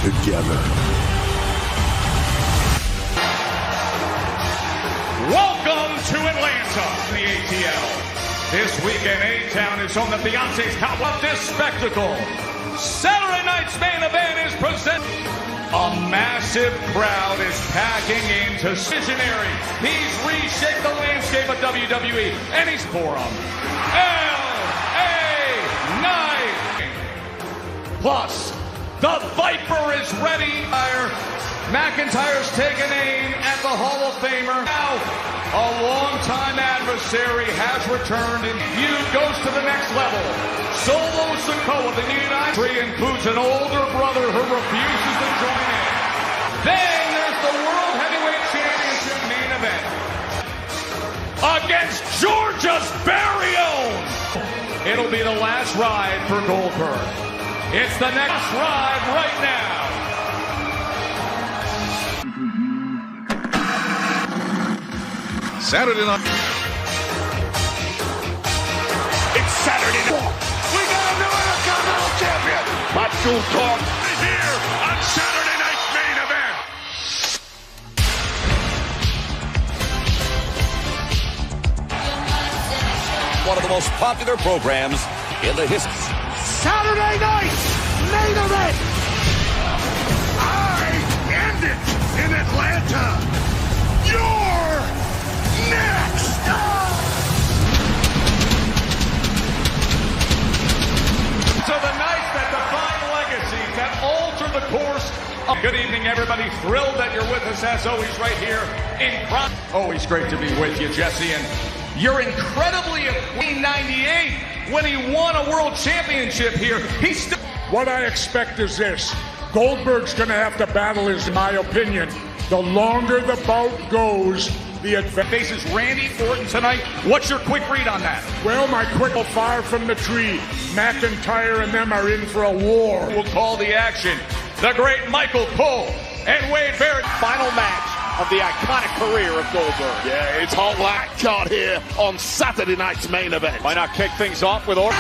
together. Welcome to Atlanta, the ATL. This weekend, A-Town is on the Beyonce's top of this spectacle. Saturday night's main event is presented. A massive crowd is packing into Visionary. He's reshaped the landscape of WWE, and he's for him. L.A. Knight. Plus, the Viper is ready. McIntyre's taking aim at the Hall of Famer. Now, a longtime adversary has returned, and feud goes to the next level. Solo Sikoa, the United States, includes an older brother who refuses to join in. Then there's the World Heavyweight Championship main event against Georgia's very own. It'll be the last ride for Goldberg. It's the next ride right now. Saturday night. It's Saturday night. We got a new Intercontinental Champion. Macho Talk here on Saturday night's main event. One of the most popular programs in the history. Saturday night main event. I end it in Atlanta. You're next. So the nights that define legacies, that alter the course. Good evening, everybody. Thrilled that you're with us, as always, right here in front. Always great to be with you, Jesse. And you're incredibly in 1998 when he won a world championship here. He's still. What I expect is this. Goldberg's going to have to battle, in my opinion. The longer the bout goes, the advantage. Faces Randy Orton tonight. What's your quick read on that? Well, my quick far from the tree. McIntyre and them are in for a war. We'll call the action. The great Michael Cole and Wade Barrett. Final match of the iconic career of Goldberg. Yeah, it's hot like card here on Saturday night's main event. Why not kick things off with Orton?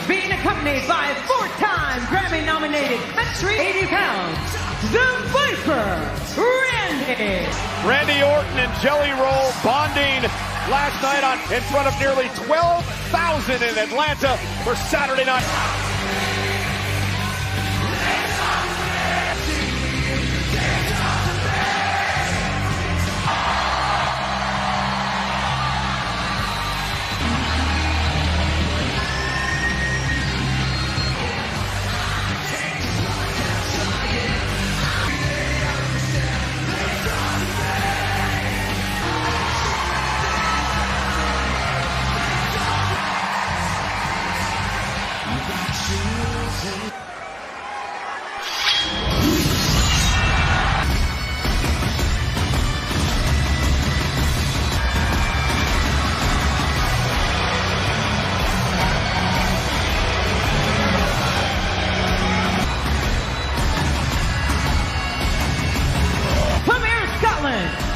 Being accompanied by four-time Grammy-nominated country 80 pounds, the Viper, Randy. Randy Orton and Jelly Roll bonding last night in front of nearly 12,000 in Atlanta for Saturday night.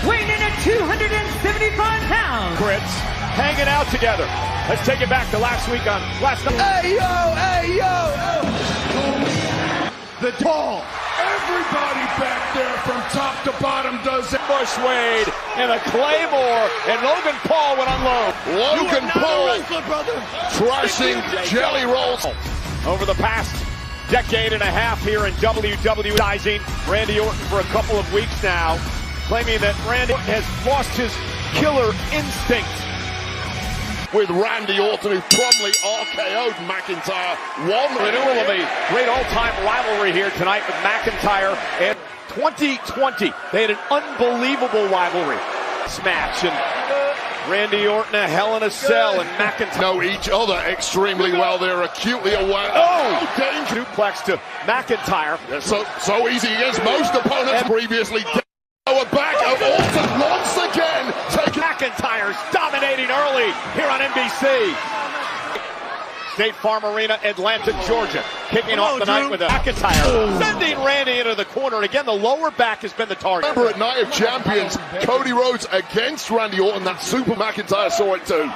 Weighing in at 275 pounds. Crits hanging out together. Let's take it back to last night. Hey, yo. The ball. Everybody back there from top to bottom does it. Bush Wade and a Claymore, and Logan Paul went on low. Logan Paul crushing Jelly Rolls. Over the past decade and a half here in WWE, Randy Orton for a couple of weeks now, claiming that Randy Orton has lost his killer instinct. With Randy Orton, who promptly RKO'd McIntyre. Renewal of a great all-time rivalry here tonight with McIntyre. And 2020, they had an unbelievable rivalry. Smash, and Randy Orton a Hell in a Cell, and McIntyre know each other extremely well. They're acutely aware. Oh! Danger. suplex to McIntyre. So easy against most opponents previously. Lower back of Orton once again. Taking McIntyre's dominating early here on NBC. State Farm Arena, Atlanta, Georgia. Kicking off the night with a McIntyre. Sending Randy into the corner. And again, the lower back has been the target. Remember at Night of Champions, Cody Rhodes against Randy Orton. That Super McIntyre saw it too.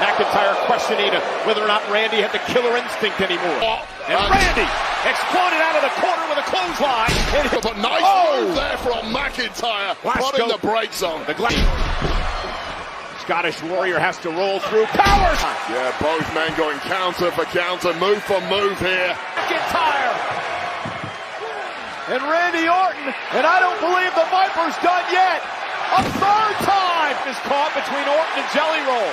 McIntyre questioning whether or not Randy had the killer instinct anymore. And Randy exploded out of the corner with a clothesline. But nice move there from McIntyre, putting the brakes on. The Scottish Warrior has to roll through. Power! Yeah, both men going counter for counter, move for move here. McIntyre! And Randy Orton, and I don't believe the Viper's done yet. A third time is caught between Orton and Jelly Roll.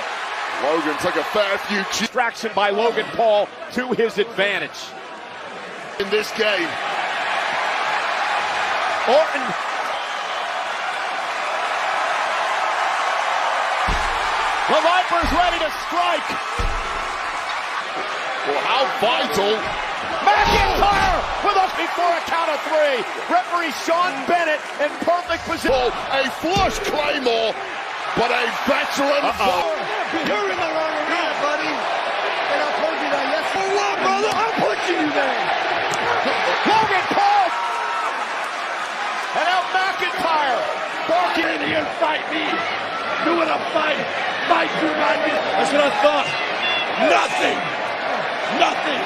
Logan took a fair few Distraction by Logan Paul to his advantage. In this game. Orton. The Viper's ready to strike. Well, how vital. McIntyre with us before a count of three. Referee Sean Bennett in perfect position. A flush Claymore, but a veteran. You're in the wrong arena, buddy. And I told you that yesterday. For what, brother? I'm pushing you there. Logan Paul. And now McIntyre. Walking in here and fight me. Doing a fight. Fight you like this. That's what I thought. Nothing. Nothing.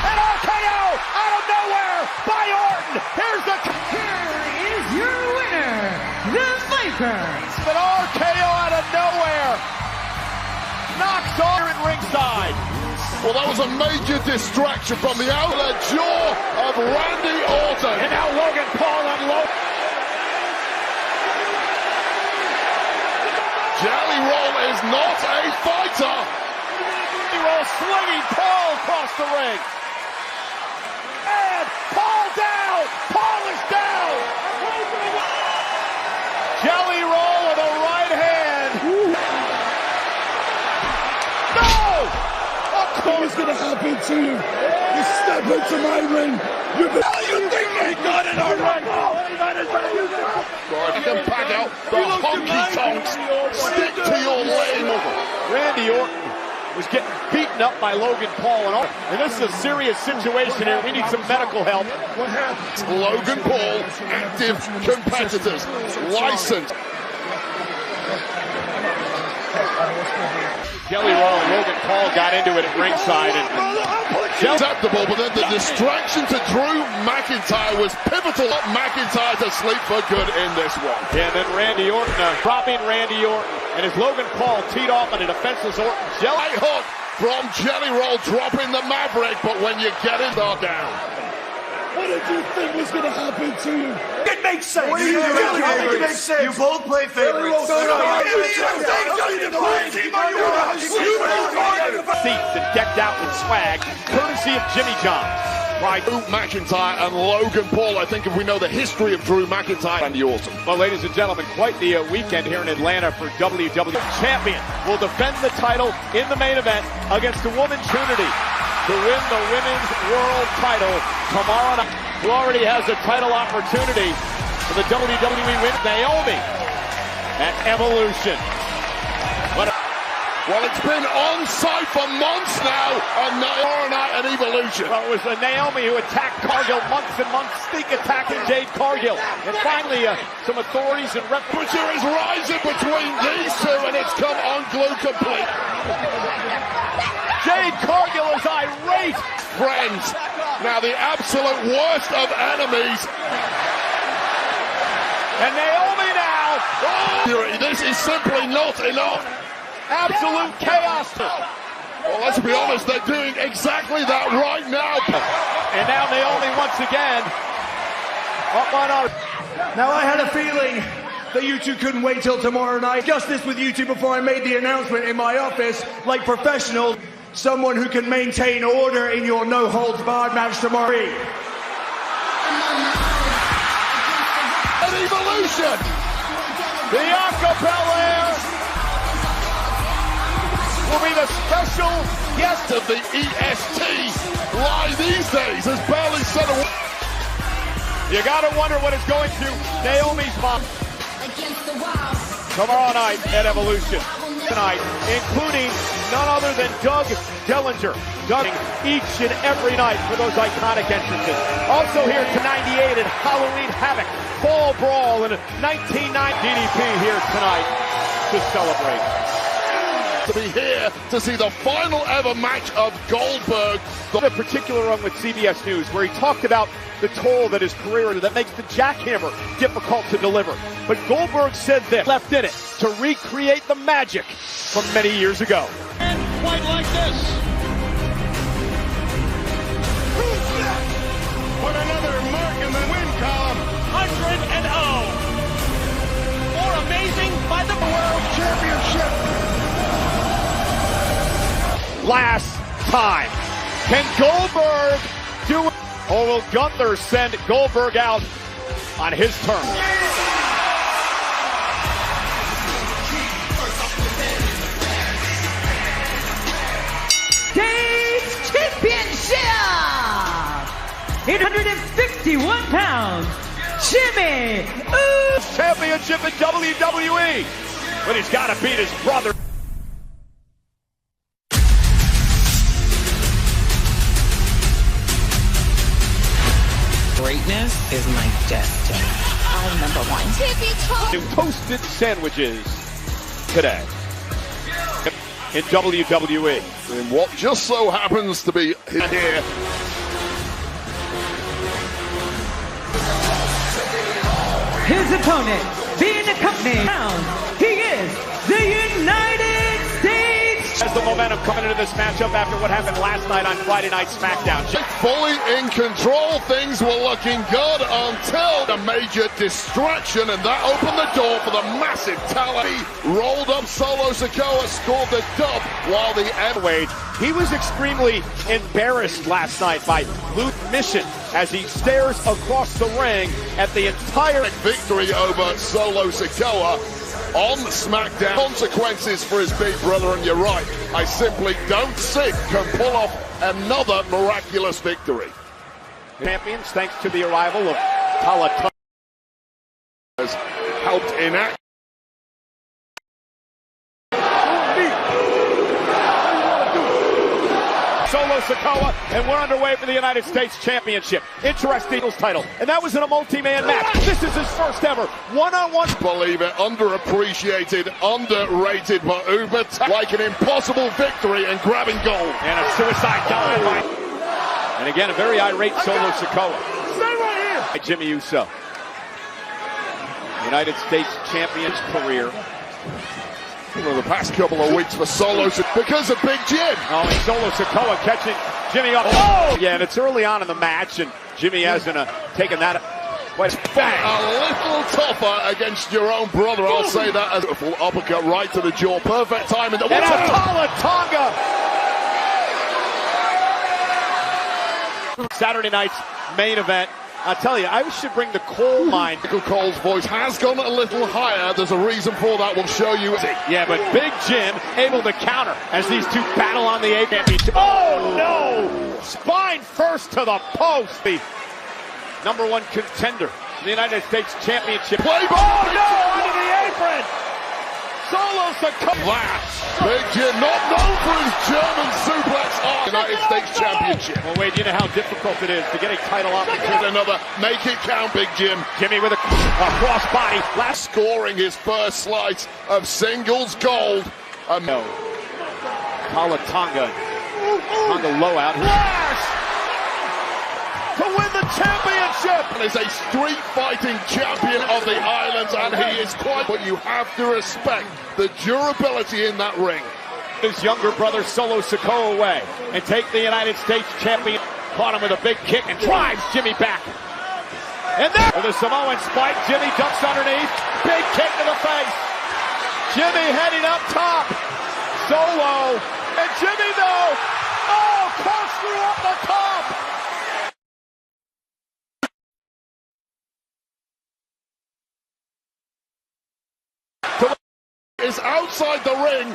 An RKO out of nowhere by Orton. Here's the... Here is your winner, the Viper. An RKO out of nowhere. Knocks off at ringside. Well, that was a major distraction from the outer jaw of Randy Orton. And now Logan Paul unloads. Jelly Roll is not a fighter. Jelly Roll slinging Paul across the ring. And Paul down. Paul is down. Jelly Roll with a right hand. No! What's going to happen to you? You step into my ring. You think I got it already? If you can pack out the honky tonks, stick to your lane. Randy Orton was getting beaten up by Logan Paul. And this is a serious situation here. We need some medical help. Logan Paul, active competitors, licensed. Jelly Roll and Logan Paul got into it at ringside. And Acceptable, but then the distraction to Drew McIntyre was pivotal. McIntyre to sleep for good in this one. And then Randy Orton dropping Randy Orton. And as Logan Paul teed off on a defenseless Orton. Right hook from Jelly Roll dropping the Maverick, but when you get it, they're down. What did you think was going to happen to you? It makes sense. What do you really think it makes sense? You both play favorites. Seats and decked out with swag, courtesy of Jimmy John. Right. Drew McIntyre and Logan Paul. I think if we know the history of Drew McIntyre and Orton. Well, ladies and gentlemen, quite the weekend here in Atlanta for WWE. Champion will defend the title in the main event against the woman Trinity to win the women's world title tomorrow night. Who already has a title opportunity for the WWE win, Naomi at Evolution. Well, it's been on site for months now, and tomorrow night at Evolution. Well, it was Naomi who attacked Cargill months and months, sneak attacking Jade Cargill. And finally, some authorities and Temperature is rising between these two, and it's come unglued complete. Jade Cargill is irate. Friends, now the absolute worst of enemies. And Naomi now. Oh, this is simply not enough. Absolute chaos. Well, let's be honest, they're doing exactly that right now. And now Naomi once again up on our... Now, I had a feeling that you two couldn't wait till tomorrow night. Discussed this with you two before I made the announcement in my office, like professionals. Someone who can maintain order in your no-holds-barred match tomorrow. An Evolution! Bianca Belair will be the special guest of the EST lie these days has barely said a word. You gotta wonder what is going through Naomi's mom. Tomorrow night at Evolution. Tonight, including none other than Doug Dillinger. Doug each and every night for those iconic entrances. Also here to 98 at Halloween Havoc, Fall Brawl, and 1990 DDP here tonight to celebrate. To be here to see the final ever match of Goldberg. A particular run with CBS News where he talked about the toll that his career that makes the jackhammer difficult to deliver. But Goldberg said this, left in it to recreate the magic from many years ago. And quite like this. Put another mark in the win column. 100-0. More amazing by the World Championship. Last time. Can Goldberg do it? Or will Gunther send Goldberg out on his terms? States Championship! 851 pounds, Jimmy Uso! Championship in WWE. But he's got to beat his brother. Greatness is my destiny. I'm number one. New toasted sandwiches today in WWE. In what just so happens to be here. His opponent, being accompanied, he is the United States. Has the momentum coming into this matchup after what happened last night on Friday Night SmackDown. Fully in control, things were looking good until a major distraction, and that opened the door for the massive talent. He rolled up Solo Sikoa, scored the dub, while the Wade, he was extremely embarrassed last night by Luke Mission as he stares across the ring at the entire victory over Solo Sikoa on SmackDown. Consequences for his big brother, and you're right, I simply don't think can pull off another miraculous victory. Champions, thanks to the arrival of Tala Tonga, has helped enact. Solo Sikoa, and we're underway for the United States Championship. Interesting title, and that was in a multi-man match. This is his first ever one-on-one. Believe it, underappreciated, underrated, but uber like an impossible victory and grabbing gold. And a suicide dive. And again, a very irate Solo Sikoa. Stay right here. By Jimmy Uso. United States Champion's career. Well, the past couple of weeks for Solo because of Big Jim. Oh, and Solo Sikoa catching Jimmy up. Oh! Yeah, and it's early on in the match, and Jimmy hasn't taken that. Wait, bang! A little tougher against your own brother, I'll say that. As a full uppercut right to the jaw. Perfect timing. And a Tala Tonga! Saturday night's main event. I tell you, I should bring the coal mine. Michael Cole's voice has gone a little higher. There's a reason for that. We'll show you. Yeah, but Big Jim able to counter as these two battle on the A championship. Oh, no! Spine first to the post. The #1 contender in the United States Championship. Play ball. Oh, no! Under the apron! Solo Sikoa. Big Jim, not known for his German suplex on United States Championship. Well, Wade, you know how difficult it is to get a title off. Another make it count, Big Jim. Jimmy with a crossbody. Last scoring his first slice of singles gold. No. Tala Tonga. Tonga low out. Flash! To win the championship! And is a street fighting champion of the islands, and he is quite, but you have to respect the durability in that ring. His younger brother Solo Sikoa away and take the United States champion. Caught him with a big kick and drives Jimmy back. And there with a Samoan spike, Jimmy ducks underneath. Big kick to the face. Jimmy heading up top. Solo. And Jimmy though. Oh, corkscrew up the top. is outside the ring.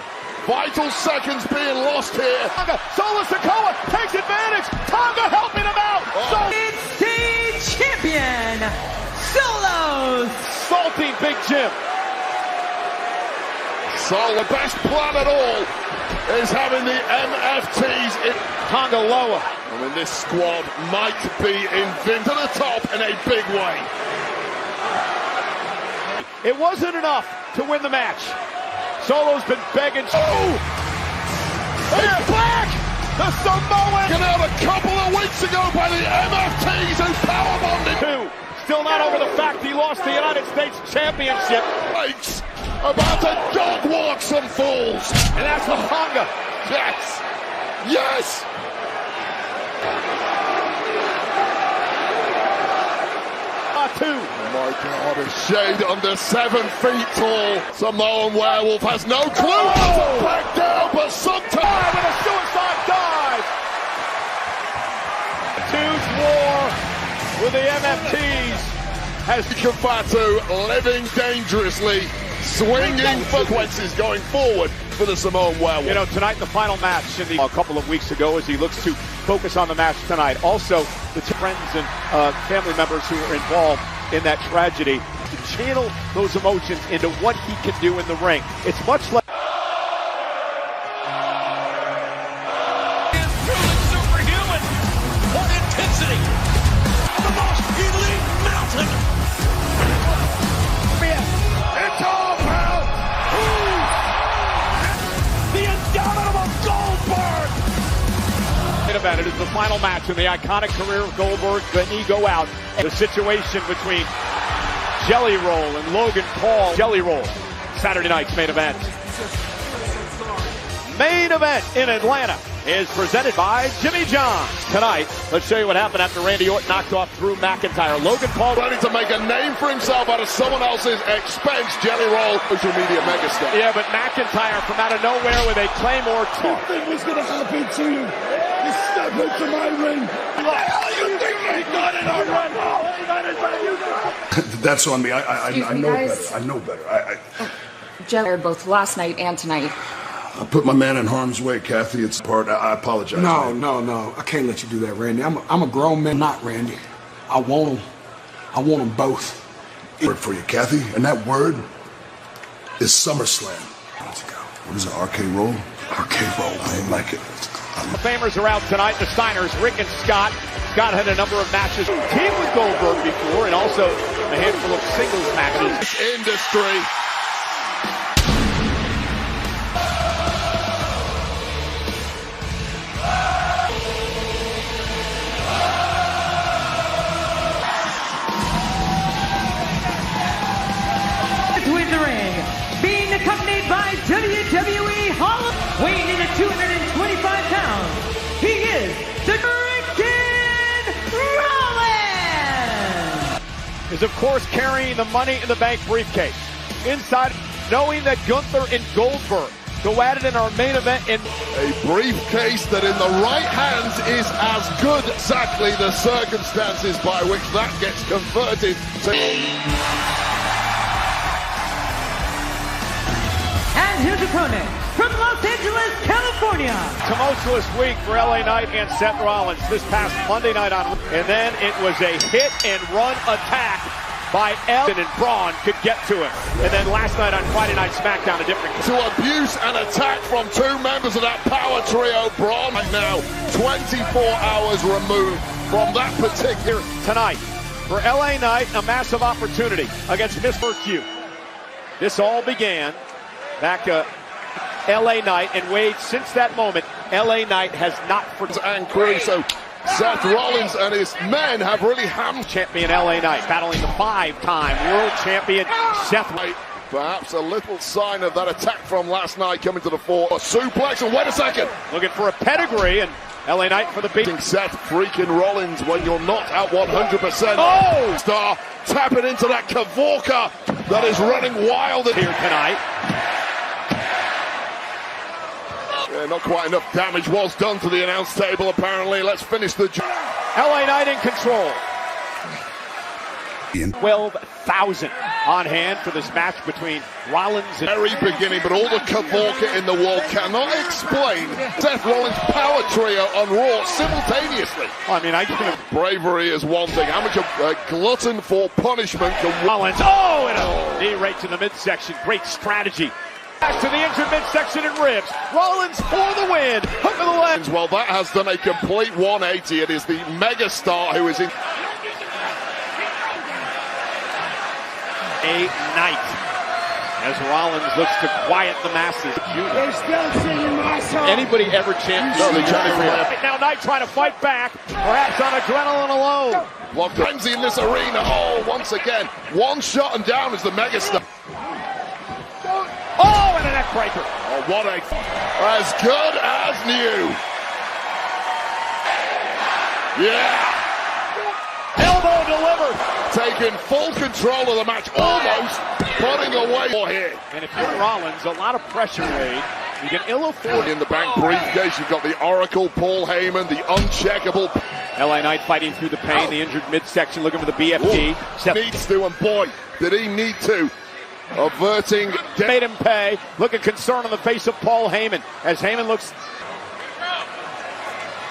Vital seconds being lost here. Solo Sikoa takes advantage. Tonga helping him out. State champion, Solo. Salty Big Jim. So the best plan at all is having the MFTs in Tonga Loa. I mean, this squad might be invincible to the top in a big way. It wasn't enough to win the match. Solo's been begging. Oh! He's back! The Samoan! Taken out a couple of weeks ago by the MFTs who powerbombed him. Two. Still not over the fact he lost the United States Championship. Makes about to dog walk some fools. And that's the Tonga. Yes! Yes! Two. Oh my God, a shade under 7 feet tall. Samoan Werewolf has no clue how to back down, but sometimes with a suicide dive. Two's war with the MFTs has Kafatu living dangerously, swinging frequencies going forward for the Samoan Werewolf. You know, tonight the final match a couple of weeks ago as he looks to focus on the match tonight. Also, the friends and family members who were involved in that tragedy to channel those emotions into what he can do in the ring. It's much like Superhuman. What intensity. The most elite mountain. It's all about the indomitable Goldberg. It is the final match in the iconic career of Goldberg. Then he go out. The situation between Jelly Roll and Logan Paul. Jelly Roll, Saturday night's main event. Main event in Atlanta is presented by Jimmy John. Tonight, let's show you what happened after Randy Orton knocked off Drew McIntyre. Logan Paul ready to make a name for himself out of someone else's expense. Jelly Roll, social media megastar. Yeah, but McIntyre from out of nowhere with a Claymore talk. Nothing was going to happen to you. You step into my ring. You think they got it already? That's on me. I know better. I know better. Jelly, both last night and tonight. I put my man in harm's way, Kathy. It's part. I apologize. No. I can't let you do that, Randy. I'm a grown man, not Randy. I want them both. Word for you, Kathy. And that word is SummerSlam. Let's go. What is it, RK Roll? RK Roll. I like it. The Famers are out tonight. The Steiners, Rick and Scott. Scott had a number of matches. Teamed with Goldberg before, and also a handful of singles matches. Industry. With the ring, being accompanied by WWE Hall of weighing in at 225 pounds, he is the Freaking Rollins! Is of course carrying the Money in the Bank briefcase. Inside, knowing that Gunther and Goldberg go at it in our main event in a briefcase that in the right hands is as good. Exactly the circumstances by which that gets converted to. And his opponent from Los Angeles, California. Tumultuous week for LA Knight and Seth Rollins this past Monday night on. And then it was a hit and run attack by Elton, and Braun could get to him. And then last night on Friday Night SmackDown, a different. To abuse and attack from 2 members of that power trio. Braun right now 24 hours removed from that particular. Tonight, for LA Knight, a massive opportunity against Mr. Q. This all began back LA Knight, and Wade, since that moment, LA Knight has not forgotten. And crew, so Seth Rollins and his men have really hammed. Champion LA Knight battling the 5-time world champion Seth Rollins. Perhaps a little sign of that attack from last night coming to the fore. A suplex, and wait a second. Looking for a pedigree, and LA Knight for the big. Seth freaking Rollins when you're not at 100%. Oh! Star tapping into that Kavorka that is running wild here tonight. Yeah, not quite enough damage was done to the announce table, apparently. Let's finish the job. LA Knight in control. 12,000 on hand for this match between Rollins and... Very beginning, but all the cavalcade in the world cannot explain Seth Rollins' power trio on Raw simultaneously. I mean, I give him... Bravery is one thing. How much a glutton for punishment can Rollins? Oh, and a knee right to the midsection. Great strategy. Back to the injured midsection and ribs. Rollins for the win. Hook of the leg. Well, that has done a complete 180. It is the megastar who is in... A night as Rollins looks to quiet the masses. They're still singing my song. Anybody ever chant? No, they chant Right now, Knight trying to fight back, perhaps on adrenaline alone. Locked frenzy in this arena. Oh, once again, one shot and down is the megastar. Oh, and a neck breaker. Oh, what a... As good as new. Yeah. Elbow delivered. Taking full control of the match, almost putting away for here. And if you're Rollins, a lot of pressure made. You can ill afford. In the back briefcase, you've got the Oracle, Paul Heyman, the uncheckable. LA Knight fighting through the pain, the injured midsection, looking for the BFT. Needs to, and boy, did he need to. Averting. Made him pay. Look at concern on the face of Paul Heyman as Heyman looks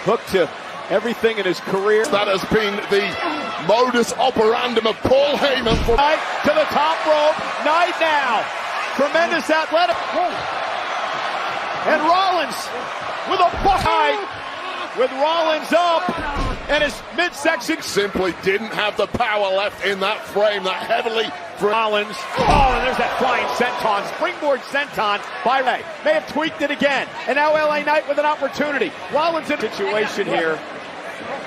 hooked to everything in his career. That has been the modus operandum of Paul Heyman. For Knight to the top rope. Knight now. Tremendous athletic. And Rollins with a buckeye. With Rollins up. And his midsection simply didn't have the power left in that frame. That heavily for Rollins. Oh, and there's that flying senton. Springboard senton by Ray. May have tweaked it again. And now LA Knight with an opportunity. Rollins in a situation here.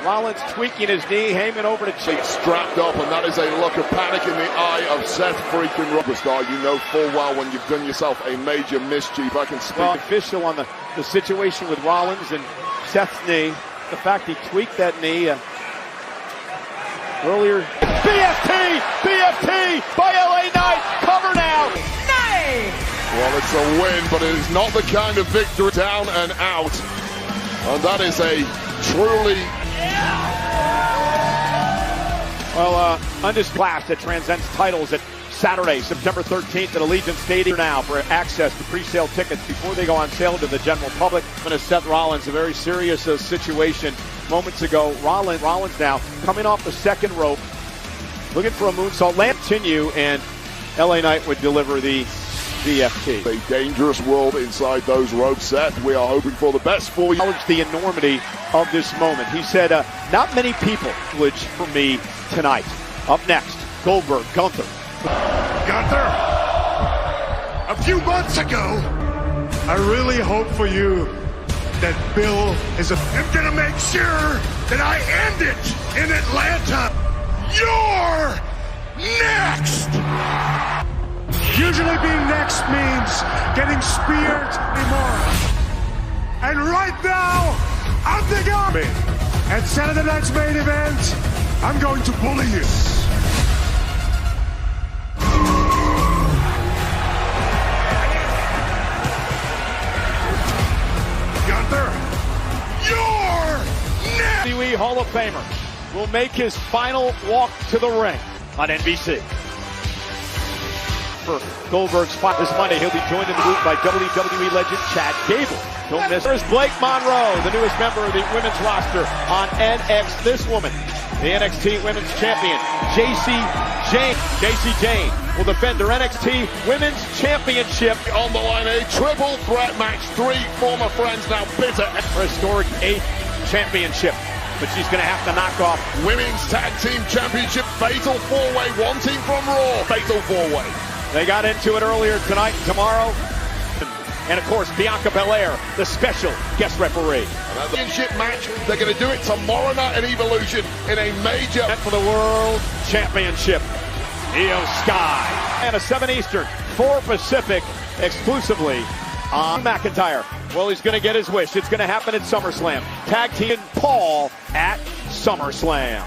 Rollins tweaking his knee, Heyman over to cheek. Strapped up, and that is a look of panic in the eye of Seth freaking Robertstar. You know full well when you've done yourself a major mischief. I can speak. Well, official on the situation with Rollins and Seth's knee. The fact he tweaked that knee earlier. BFT by LA Knight. Cover now. Knight! Well, it's a win, but it is not the kind of victory down and out. And that is a truly... Well, undisputed class that transcends titles at Saturday, September 13th at Allegiant Stadium now for access to pre-sale tickets before they go on sale to the general public. Going to Seth Rollins, a very serious situation moments ago. Rollins now coming off the second rope, looking for a moonsault. Continue, and LA Knight would deliver the BFT. A dangerous world inside those ropes, Seth. We are hoping for the best for you. Acknowledge the enormity of this moment. He said, not many people would for me tonight. Up next, Goldberg, Gunther. Gunther, a few months ago, I really hope for you that Bill is I'm gonna make sure that I end it in Atlanta. You're next! Usually being next means getting speared anymore. And right now, I'm the guy. At Saturday night's main event, I'm going to bully you. Gunther, you're next! WWE Hall of Famer will make his final walk to the ring on NBC. For Goldberg's fight this Monday, he'll be joined in the booth by WWE legend Chad Gable. Don't miss. There's Blake Monroe, the newest member of the women's roster on NXT. This woman, the NXT Women's Champion, Jacy Jayne. Jacy Jayne will defend her NXT Women's Championship. On the line, a triple threat match. Three former friends now bitter. Her historic 8th championship. But she's going to have to knock off Women's Tag Team Championship Fatal 4-Way. One team from Raw. Fatal 4-Way. They got into it earlier tonight and tomorrow. And, of course, Bianca Belair, the special guest referee. Another championship match. They're going to do it tomorrow night at Evolution in a major... And for the World Championship, Io Sky. And a 7 Eastern, 4 Pacific, exclusively on McIntyre. Well, he's going to get his wish. It's going to happen at SummerSlam. Tag team Paul at SummerSlam.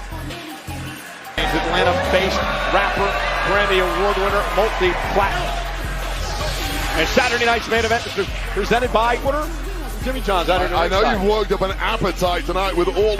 Atlanta-based rapper, Grammy Award winner, multi-platinum. And Saturday night's main event is presented by Jimmy John's. I know you've worked up an appetite tonight with all...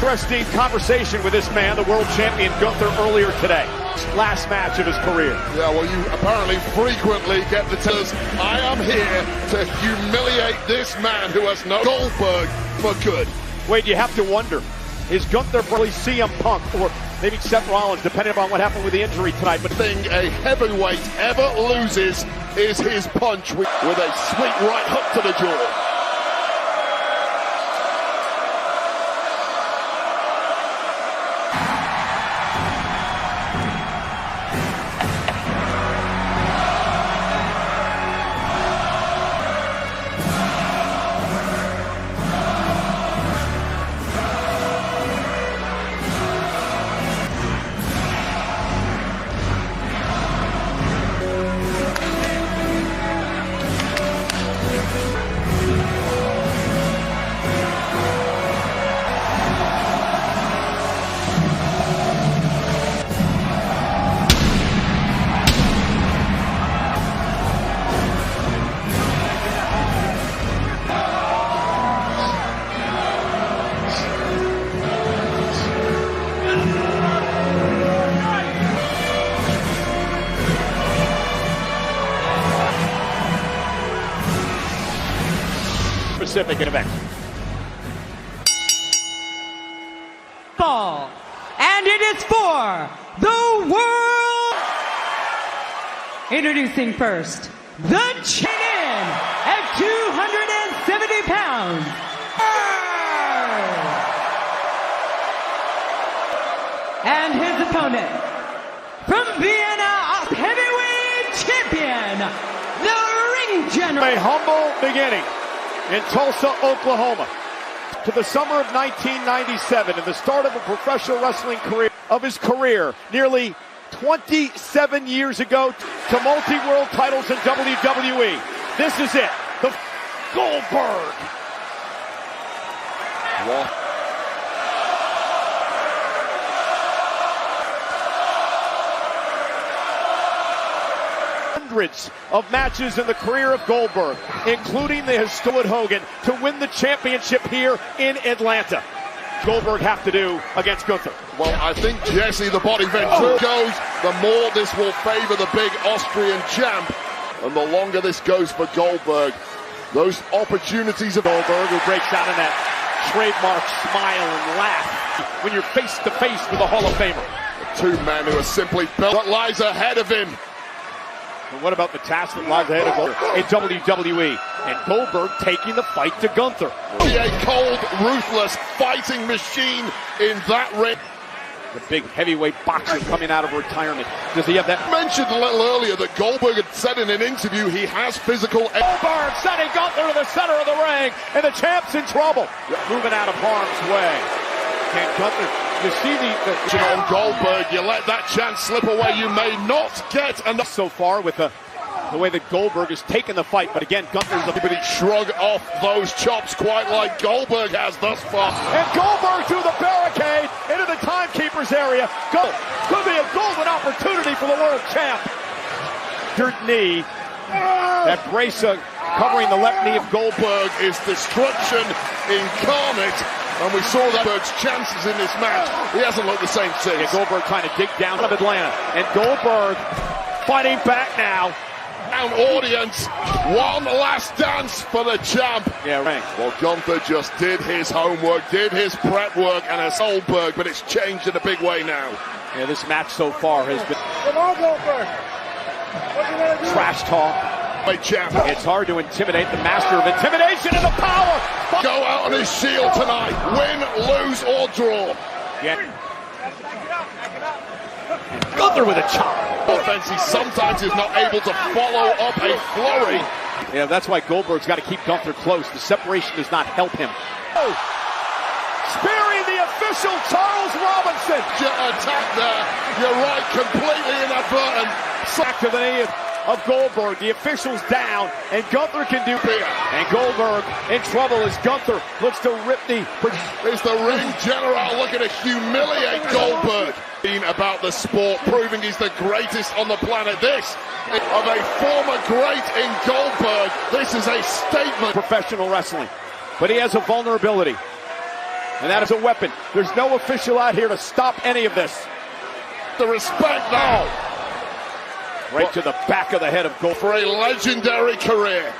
interesting conversation with this man, the world champion Gunther, earlier today. Last match of his career. Yeah, well, you apparently frequently get the tellers. I am here to humiliate this man who has no Goldberg for good. Wait, you have to wonder, is Gunther probably CM Punk or maybe Seth Rollins, depending upon what happened with the injury tonight? But the thing a heavyweight ever loses is his punch with a sweet right hook to the jaw. Pacific in event. Ball. And it is for the world. Introducing first, the champion at 270 pounds. And his opponent from Vienna, heavyweight champion, the Ring General. A humble beginning in Tulsa, Oklahoma, to the summer of 1997 and the start of a professional wrestling career of his career nearly 27 years ago to multi-world titles in WWE. This is it, the Goldberg. What? Hundreds of matches in the career of Goldberg, including the historic Hogan, to win the championship here in Atlanta. Goldberg have to do against Gunther. Well, I think Jesse the Body Ventura goes, the more this will favor the big Austrian champ. And the longer this goes for Goldberg, those opportunities of Goldberg, who breaks out in that trademark smile and laugh when you're face to face with a Hall of Famer. The two men who are simply built what lies ahead of him. And what about the task that lies ahead of Goldberg in WWE? And Goldberg taking the fight to Gunther. A cold, ruthless fighting machine in that ring. The big heavyweight boxer coming out of retirement. Does he have that? Mentioned a little earlier that Goldberg had said in an interview he has physical. Goldberg sending Gunther to the center of the ring, and the champ's in trouble. Moving out of harm's way. Can Gunther, you see the on Goldberg, you let that chance slip away, you may not get enough. So far with the way that Goldberg has taken the fight, but again, Gunther's ability to shrug off those chops quite like Goldberg has thus far. And Goldberg through the barricade into the timekeeper's area. Could be a golden opportunity for the world champ. Dirt knee. That brace covering the left knee of Goldberg is destruction incarnate. And we saw that Goldberg's chances in this match. He hasn't looked the same since. Yeah, Goldberg trying to dig down out of Atlanta. And Goldberg fighting back now. Down audience. One last dance for the champ. Yeah, right. Well, Gunther just did his homework, did his prep work, and it's Goldberg, but it's changed in a big way now. Yeah, this match so far has been... Come on, Goldberg. Trash talk. Champ. It's hard to intimidate the master of intimidation and the power. Go out on his shield tonight. Win, lose, or draw. Yeah. Gunther with a chop. Offense, he sometimes is not able to follow up a flurry. Yeah, that's why Goldberg's got to keep Gunther close. The separation does not help him. Oh! Spearing the official Charles Robinson. Attack there. You're right, completely inadvertent. Back to the knee of Goldberg. The official's down, and Gunther can do better. And Goldberg in trouble as Gunther looks to rip the... Is the Ring General looking to humiliate Goldberg? About the sport, proving he's the greatest on the planet. This of a former great in Goldberg. This is a statement. Professional wrestling, but he has a vulnerability. And that is a weapon. There's no official out here to stop any of this. The respect now. Right to the back of the head of Goldberg. For a legendary career.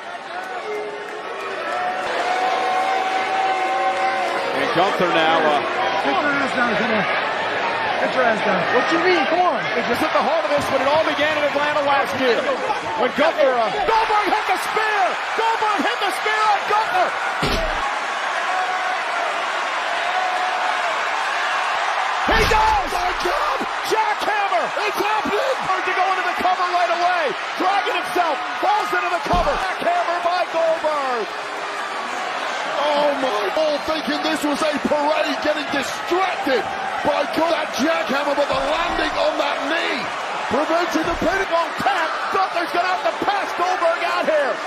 And Gunther now. Get your ass down, come on. Get your ass down. What you mean? Come on. Just at the heart of this when it all began in Atlanta last year. When Gunther, Goldberg hit the spear! Goldberg hit the spear on Gunther! He does! My God! Jackhammer! It's happening! To go into the cover right away. Dragging himself. Falls into the cover. Jackhammer by Goldberg. Oh my! All thinking this was a parade, getting distracted by that jackhammer, but the landing on that knee preventing the pin. On tap. Gunther's gonna have to pass Goldberg out here.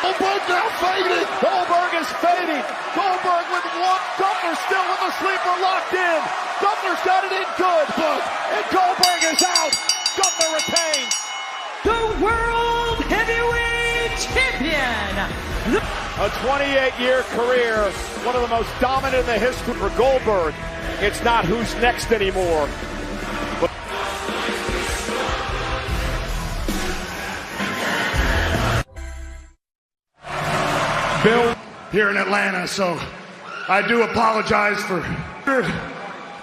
Goldberg now fading. Goldberg is fading. Goldberg with one. Gunther still with the sleeper locked in. Gunther's got it in good, and Goldberg is out. Gunther retains. The World Heavyweight Champion. A 28-year career, one of the most dominant in the history for Goldberg. It's not who's next anymore. Bill here in Atlanta, so I do apologize for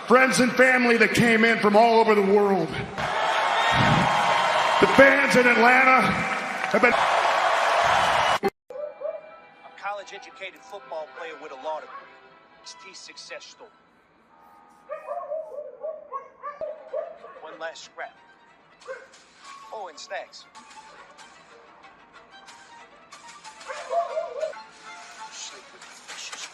friends and family that came in from all over the world. The fans in Atlanta have been... A college-educated football player with a lot of NXT success story. One last scrap. Oh, and snacks. Sleep with the fishes.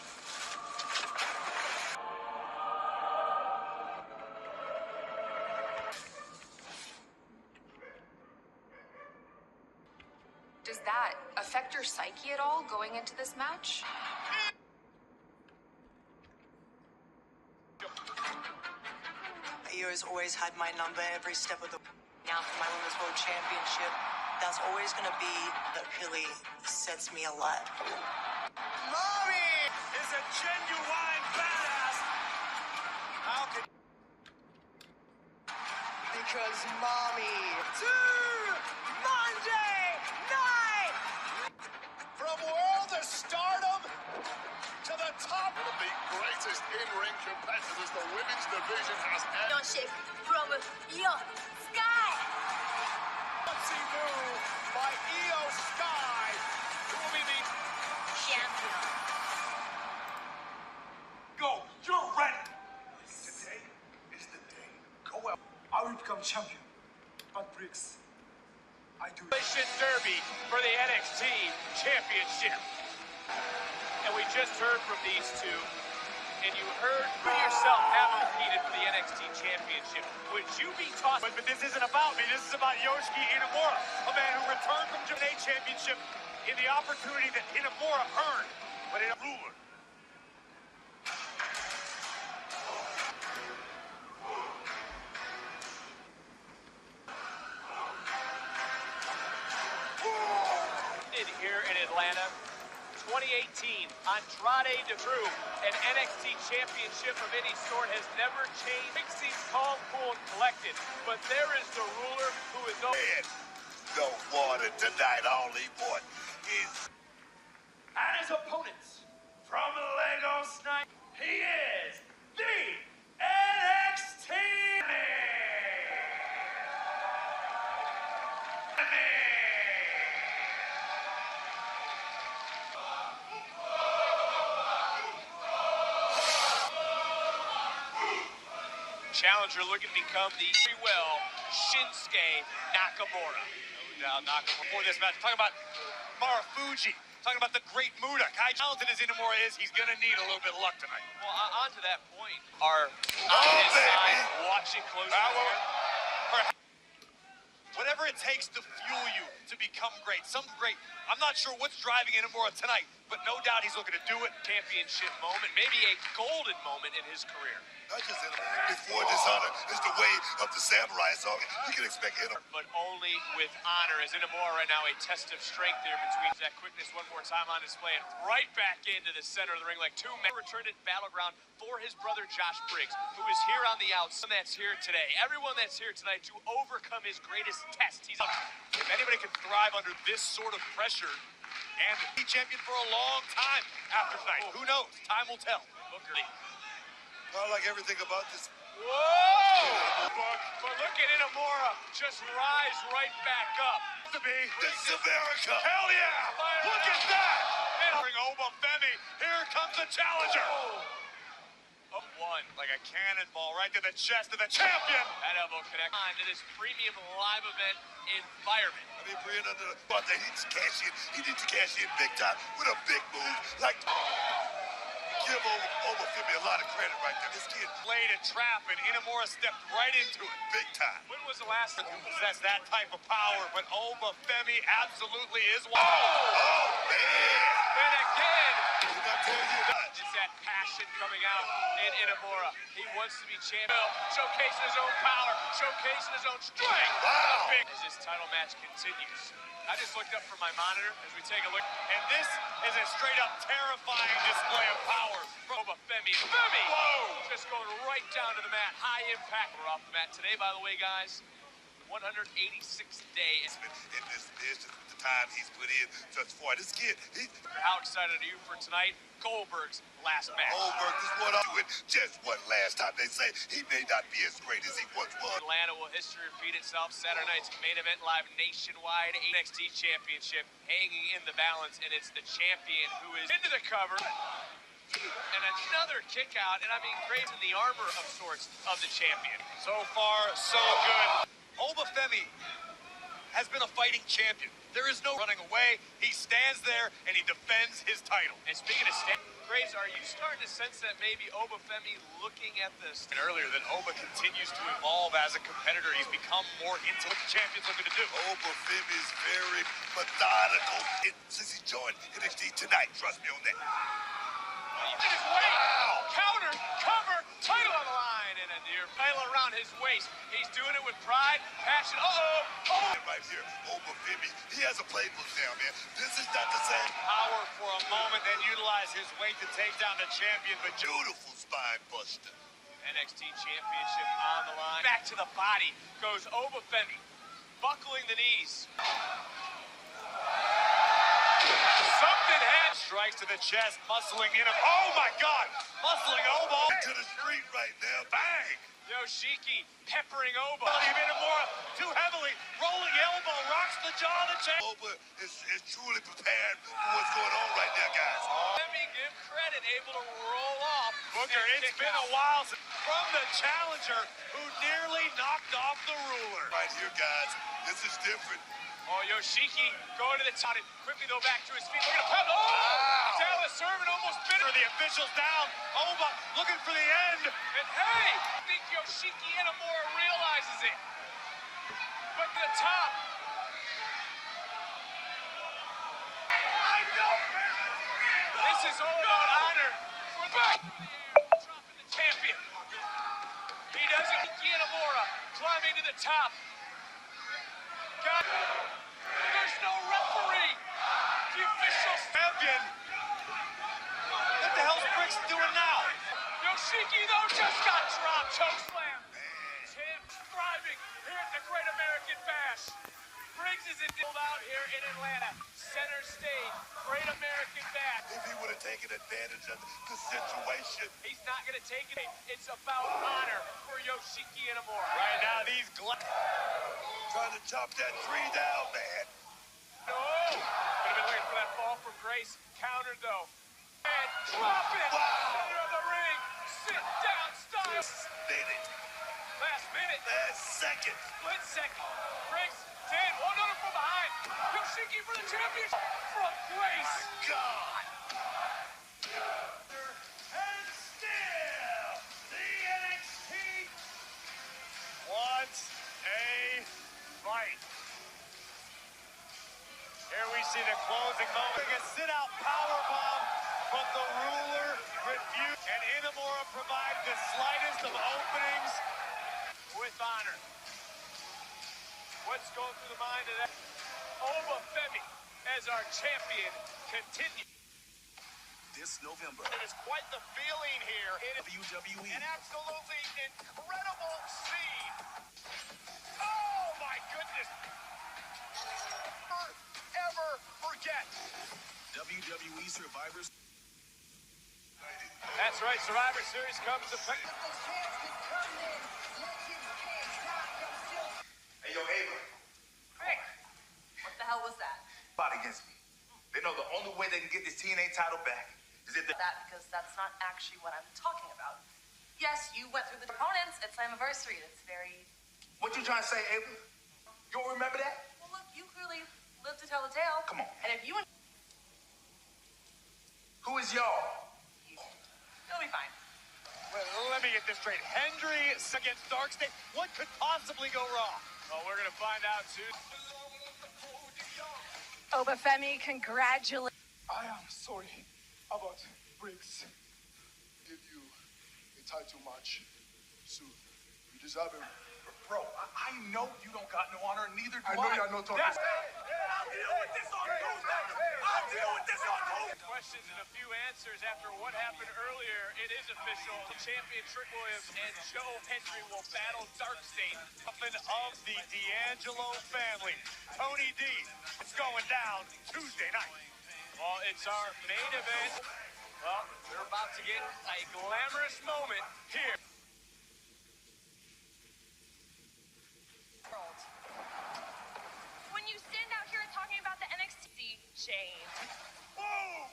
Does that affect your psyche at all going into this match? Io's always had my number every step of the now for my Women's World Championship. That's always going to be that really sets me alight. Mommy is a genuine badass. How could... Because Mommy. Monday night. From world to stardom to the top. One of the greatest in-ring competitors the women's division has ever. From Io Sky. Fancy move by Io Sky, who will be the champion. Go, you're ready. Today is the day. Go well. I will become champion. But Briggs, I do. Derby for the NXT Championship. And we just heard from these two. And you heard for yourself have competed for the NXT Championship. Would you be tossed? But this isn't about me. This is about Yoshiki Inamura, a man who returned from Japan Championship in the opportunity that Inamura earned, but in a ruler. Here in Atlanta, 2018, Andrade the Drew, an NXT championship of any sort has never changed. It seems calm, cool, and collected, but there is the ruler who is no water tonight. All he wants is... And his opponents from Lagos Night, he is the NXT challenger looking to become the Shinsuke Nakamura. No doubt Nakamura before this match. Talking about Marufuji. Talking about the great Muta. Kai talented as Inamura is, he's going to need a little bit of luck tonight. Well, on to that point, are on his side watching closely. Whatever it takes to fuel you to become great, something great. I'm not sure what's driving Inamura tonight, but no doubt he's looking to do it. Championship moment, maybe a golden moment in his career. Not just before dishonor. It's the way of the samurai song. You can expect him. But only with honor, as Inamura right now a test of strength there between that quickness one more time on display and right back into the center of the ring like two men. Returned at Battleground for his brother Josh Briggs, who is here on the outside. That's here today. Everyone that's here tonight to overcome his greatest test. He's up. If anybody can thrive under this sort of pressure and be champion for a long time after tonight, who knows? Time will tell. Booker Lee. I like everything about this. Whoa! But look at Inamura just rise right back up. To be, this is America. Hell yeah! Look at that! And bring Obafemi. Here comes the challenger. Up one like a cannonball right to the chest of the champion. That elbow connect on to this premium live event environment. I mean, Brian under the but he needs to cash in. He needs to cash in big time with a big move like. Give Obafemi a lot of credit right there. This kid played a trap and Inamura stepped right into it. Big time. When was the last time you possessed that type of power? But Obafemi absolutely is one. Oh, man. And again. Did I tell you that? It's that passion coming out in Inamura. He wants to be champion. Showcasing his own power. Showcasing his own strength. Wow. As this title match continues. I just looked up from my monitor as we take a look. And this is a straight-up terrifying display of power from Obafemi. Whoa! Just going right down to the mat. High impact. We're off the mat today, by the way, guys. 186th day. In this business, the time he's put in just for this kid. How excited are you for tonight? Goldberg's last match. Goldberg, this is what I'm doing. Just one last time. They say he may not be as great as he once was. Atlanta will history repeat itself. Saturday night's main event live nationwide. NXT Championship hanging in the balance, and it's the champion who is into the cover. And another kick out, and I mean, Graves in the armor of sorts of the champion. So far, so good. Obafemi has been a fighting champion. There is no running away. He stands there and he defends his title. And speaking of Graves, are you starting to sense that maybe Obafemi looking at this? And earlier that Oba continues to evolve as a competitor. He's become more into what the champion's looking to do. Obafemi is very methodical since he joined NXT tonight. Trust me on that. Wow. Counter, cover, title on the line, and a near title around his waist. He's doing it with pride, passion. Oh! Right here, Obafemi, he has a playbook now, man. This is not the same. Power for a moment, then utilize his weight to take down the champion, but beautiful spine buster. NXT Championship on the line. Back to the body goes Obafemi, buckling the knees. Something had strikes to the chest, muscling in him. Oh my God! Muscling Oba to the street right now. Bang! Yoshiki peppering Oba. Inamura too heavily, rolling elbow, rocks the jaw of the champ. Oba is truly prepared for what's going on right now, guys. Let me give credit, able to roll off. Booker, it's been a while from the challenger who nearly knocked off the ruler. Right here, guys, this is different. Oh, Yoshiki going to the top. Quickly, though, back to his feet. Look at the pump. Oh! Down the serve and almost bit her. The officials down. Oba looking for the end. And hey, I think Yoshiki Inamura realizes it. But to the top. This is all about honor. We're back. Dropping the champion. He does it. Inamura climbing to the top. God, there's no referee. The official champion. What the hell's Briggs doing now? Yoshiki, though, just got dropped. Choke slam. Champ thriving here at the Great American Bash. Briggs is out here in Atlanta. Center stage. Great American Bash. If he would have taken advantage of the situation. He's not going to take it. It's about honor for Yoshiki Inamura. Right now, these trying to chop that tree down, man. No! Could have been looking for that fall from Grace. Countered, though. And drop it! Wow! Center of the ring! Sit down style! Minute. Last minute. Last second. Split second. Grace, 10. Oh, no, from behind. Yoshiki for the championship from Grace. God! And still, the NXT wants a fight. Here we see the closing moment. A sit-out powerbomb but the ruler refused. And Inamura provides the slightest of openings with honor. What's going through the mind of that? Obafemi as our champion continues. This November. It is quite the feeling here in WWE. An absolutely incredible scene. Oh my goodness. Never ever forget. WWE Survivors. That's right, Survivor Series comes to pick. Hey, yo, Ava. Rick, what the hell was that? Fought against me. They know the only way they can get this TNA title back is if they... That because that's not actually what I'm talking about. Yes, you went through the opponents at Slammiversary. That's very... What you trying to say, Ava? You don't remember that? Well, look, you clearly lived to tell the tale. Come on. And if you... Who is y'all? You'll be fine. Well, let me get this straight. Hendry against Darkstate. What could possibly go wrong? Well, we're going to find out soon. Obafemi, congratulations. I am sorry about Briggs. Give you a title match soon. You deserve it. Bro, I know you don't got no honor, neither do I. I know y'all know talking. I'll deal with this on Tuesday. I'll deal with this on Tuesday. Questions and a few answers after what happened earlier. It is official. The champion Trick Williams and Joe Hendry will battle Darkstate, puppet of the D'Angelo family. Tony D. It's going down Tuesday night. Well, it's our main event. Well, we're about to get a glamorous moment here. When you stand out here talking about the NXT, Jane. Whoa!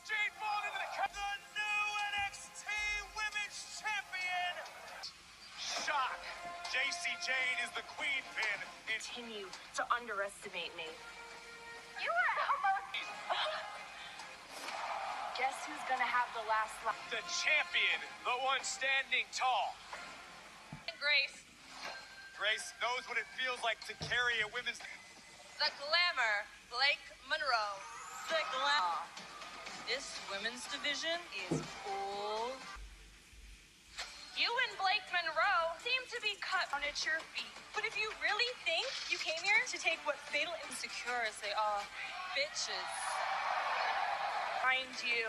Jane Bond into the cut. The new NXT Women's Champion. Shock. JC Jane is the queen pin. Continue to underestimate me. You were almost... Guess who's gonna have the last laugh? The champion, the one standing tall. Grace. Grace knows what it feels like to carry a women's... The glamour, Blake Monroe. The glamour. This women's division is full. You and Blake Monroe seem to be cut on at your feet. But if you really think you came here to take what fatal insecure as they are, bitches, find you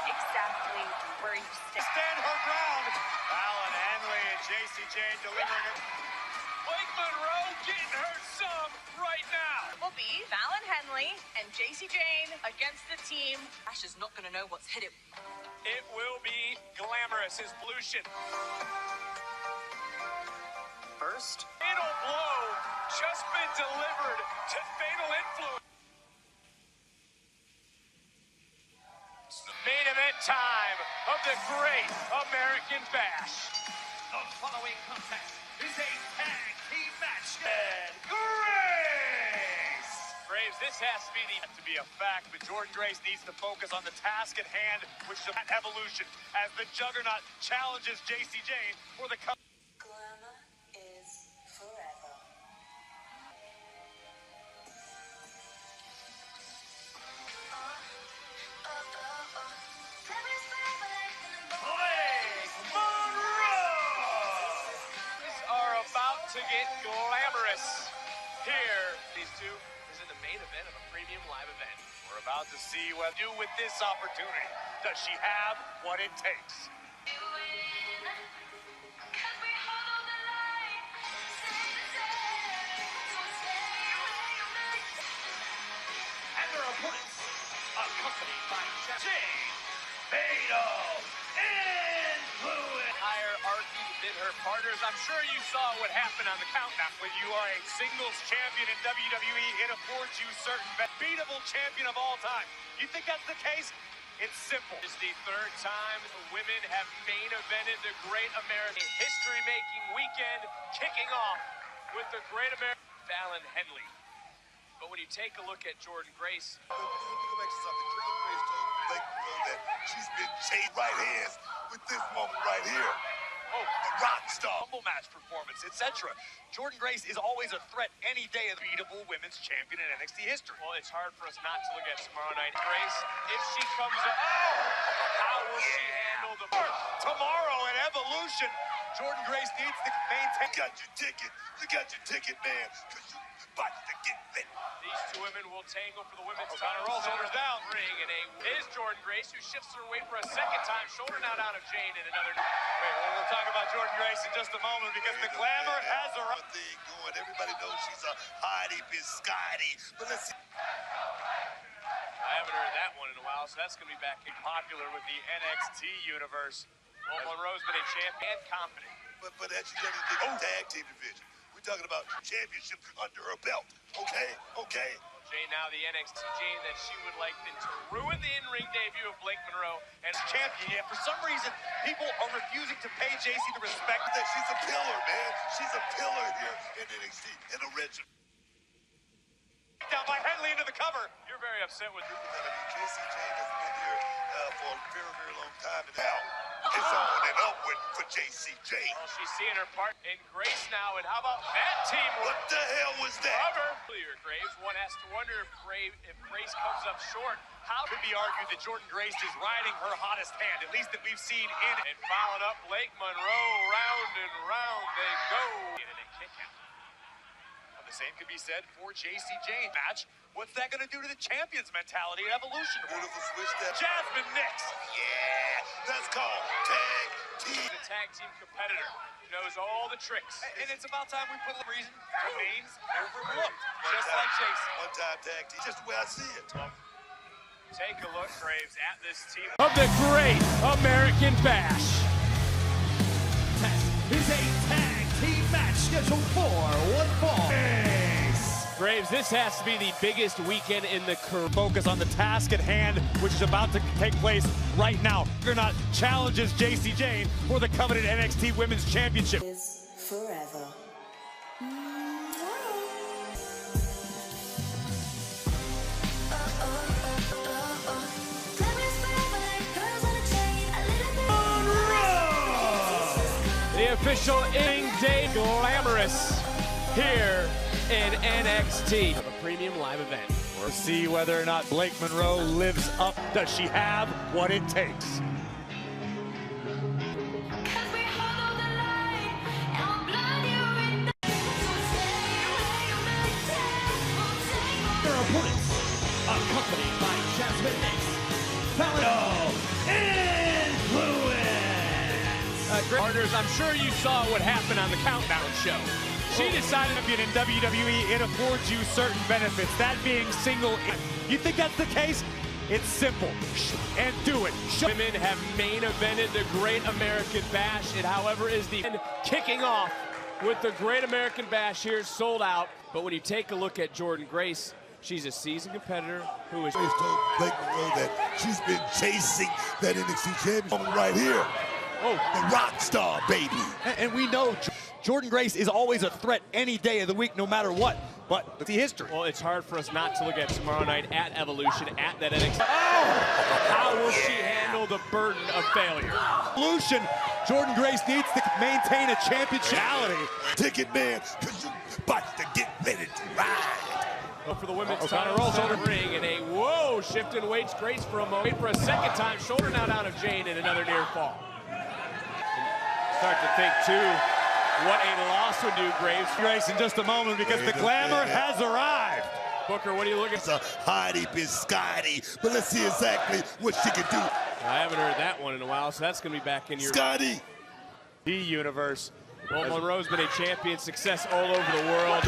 exactly where you stand. Stand her ground. Fallon Henley and JC Jane delivering it. Blake Monroe getting her some right now. Will be Fallon Henley and JC Jane against the team. Ash is not gonna know what's hit him. It will be glamorous as Blution. First, Fatal blow just been delivered to Fatal Influence. Main event time of the Great American Bash. The following contest is a tag team match. And Grace! Graves, this has to be a fact, but Jordynne Grace needs to focus on the task at hand, which is evolution, as the Juggernaut challenges JC Jane for the cup. glamour is forever. Blake Monroe are about to get glamorous here. These two is in the main event of a premium live event. We're about to see what to do with this opportunity. Does she have what it takes? And their opponents, accompanied by Jane Fatal Influence. Hierarchy than her partners. I'm sure you saw what happened on the countdown. When you are a singles champion in WWE, it affords you certain beatable champion of all time. You think that's the case? It's simple. It's the third time women have main evented the Great American history-making weekend, kicking off with the Great American Fallon Henley. But when you take a look at Jordynne Grace, Let me go back to something. Jordynne Grace told Blake Monroe that she's been chased right hands with this moment right here. The rock star. Humble match performance, etc. Jordynne Grace is always a threat any day of the beatable women's champion in NXT history. Well, it's hard for us not to look at tomorrow night. Grace, if she comes up, how will she handle the tomorrow at Evolution? Jordynne Grace needs to maintain. You got your ticket. You got your ticket, man. Because you about to get lit. These two women will tangle for the women's title. Roll shoulders down. Ring and is Jordynne Grace, who shifts her weight for a second time. Shoulder now down of Jane in another. Wait, we'll talk about Jordynne Grace in just a moment because the glamour has her thing going. Everybody knows she's a hottie biscotti. But let's see. I haven't heard that one in a while, so that's going to be back popular with the NXT universe. Monroe's been a champion and confident. But as you done in the tag team division, we're talking about championship under her belt. Okay? Okay? Jane now the NXT Jane that she would like then to ruin the in-ring debut of Blake Monroe and champion. Yeah, for some reason, people are refusing to pay JC the respect that she's a pillar, man. She's a pillar here in NXT, an original. Down by Henley into the cover. You're very upset with JC Jane has been here for a very, very long time. And now it's on and upward for JC Jane. Well, she's seeing her part in Grace now, and how about that team? What the hell was that? Earlier, Graves. One has to wonder if Grace comes up short. How could be argued that Jordynne Grace is riding her hottest hand, at least that we've seen in it. And following up Blake Monroe, round and round they go. And a kick out. The same could be said for JC Jane match. What's that going to do to the champion's mentality at Evolution? Beautiful switch that. Jasmine Nix. Yeah, that's called tag team. The tag team competitor knows all the tricks. And it's about time we put a reason remains overlooked. Just like Jason. One-time tag team. Just the way I see it. Take a look, Graves, at this team. Of the Great American Bash. That is a tag team match scheduled for one fall. Graves, this has to be the biggest weekend in the career. Focus on the task at hand, which is about to take place right now. Juggernaut challenges JC Jane for the coveted NXT Women's Championship. Forever. The official inning day glamorous here in NXT. A premium live event. We'll see whether or not Blake Monroe lives up. Does she have what it takes? Their opponents, accompanied by Jasmine Nix, Paladin Influence. Partners, I'm sure you saw what happened on the Countdown show. She decided to be in WWE. It affords you certain benefits, that being single. You think that's the case? It's simple. And do it. Women have main evented the Great American Bash. It, however, is the kicking off with the Great American Bash here, sold out. But when you take a look at Jordynne Grace, she's a seasoned competitor who is told Blake Monroe that she's been chasing that NXT champion right here. Oh, the rock star, baby. And we know Jordynne Grace is always a threat any day of the week, no matter what. But the history. Well, it's hard for us not to look at tomorrow night at Evolution, at that NXT. Oh! How will she handle the burden of failure? Evolution, Jordynne Grace needs to maintain a championship. Ticket man, because you're about to get ready to ride. For the women's title, roll shoulder ring, and a whoa, shifting weights. Grace for a moment. Wait for a second time, shoulder now down of Jane, and another near fall. Start to think, too, what a loss would do Grace in just a moment, because the glamour has arrived. Booker, what are you looking for? It's a hottie biscotti, but let's see exactly what she can do. I haven't heard that one in a while, so that's going to be back in your Scotty. Universe. Well, Monroe's been a champion, success all over the world.